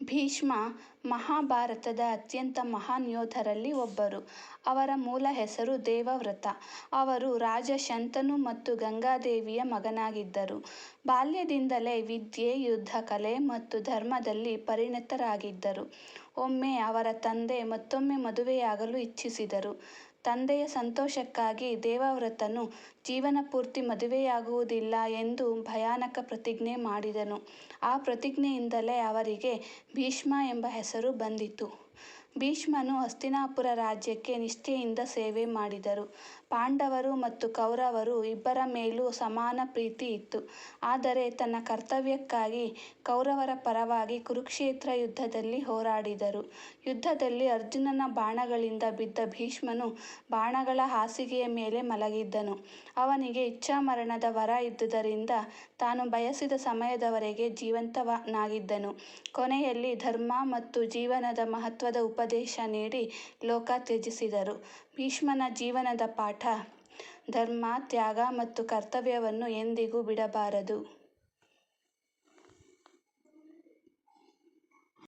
ಭೀಷ್ಮ ಮಹಾಭಾರತದ ಅತ್ಯಂತ ಮಹಾನ್ ಯೋಧರಲ್ಲಿ ಒಬ್ಬರು. ಅವರ ಮೂಲ ಹೆಸರು ದೇವವ್ರತ. ಅವರು ರಾಜ ಶಂತನು ಮತ್ತು ಗಂಗಾದೇವಿಯ ಮಗನಾಗಿದ್ದರು. ಬಾಲ್ಯದಿಂದಲೇ ವಿದ್ಯೆ, ಯುದ್ಧಕಲೆ ಮತ್ತು ಧರ್ಮದಲ್ಲಿ ಪರಿಣತರಾಗಿದ್ದರು. ಒಮ್ಮೆ ಅವರ ತಂದೆ ಮತ್ತೊಮ್ಮೆ ಮದುವೆಯಾಗಲು ಇಚ್ಛಿಸಿದರು. ತಂದೆಯ ಸಂತೋಷಕ್ಕಾಗಿ ದೇವವ್ರತನು ಜೀವನಪೂರ್ತಿ ಮದುವೆಯಾಗುವುದಿಲ್ಲ ಎಂದು ಭಯಾನಕ ಪ್ರತಿಜ್ಞೆ ಮಾಡಿದನು. ಆ ಪ್ರತಿಜ್ಞೆಯಿಂದಲೇ ಅವರಿಗೆ ಭೀಷ್ಮ ಎಂಬ ಹೆಸರು ಬಂದಿತು. ಭೀಷ್ಮನು ಹಸ್ತಿನಾಪುರ ರಾಜ್ಯಕ್ಕೆ ನಿಷ್ಠೆಯಿಂದ ಸೇವೆ ಮಾಡಿದರು. ಪಾಂಡವರು ಮತ್ತು ಕೌರವರು ಇಬ್ಬರ ಮೇಲೂ ಸಮಾನ ಪ್ರೀತಿ ಇತ್ತು. ಆದರೆ ತನ್ನ ಕರ್ತವ್ಯಕ್ಕಾಗಿ ಕೌರವರ ಪರವಾಗಿ ಕುರುಕ್ಷೇತ್ರ ಯುದ್ಧದಲ್ಲಿ ಹೋರಾಡಿದರು. ಯುದ್ಧದಲ್ಲಿ ಅರ್ಜುನನ ಬಾಣಗಳಿಂದ ಬಿದ್ದ ಭೀಷ್ಮನು ಬಾಣಗಳ ಹಾಸಿಗೆಯ ಮೇಲೆ ಮಲಗಿದ್ದನು. ಅವನಿಗೆ ಇಚ್ಛಾಮರಣದ ವರ ಇದ್ದುದರಿಂದ ತಾನು ಬಯಸಿದ ಸಮಯದವರೆಗೆ ಜೀವಂತನಾಗಿದ್ದನು. ಕೊನೆಯಲ್ಲಿ ಧರ್ಮ ಮತ್ತು ಜೀವನದ ಮಹತ್ವದ ಉಪದೇಶ ನೀಡಿ ಲೋಕ ತ್ಯಜಿಸಿದರು. ಭೀಷ್ಮನ ಜೀವನದ ಪಾಠ: ಧರ್ಮ, ತ್ಯಾಗ ಮತ್ತು ಕರ್ತವ್ಯವನ್ನು ಎಂದಿಗೂ ಬಿಡಬಾರದು.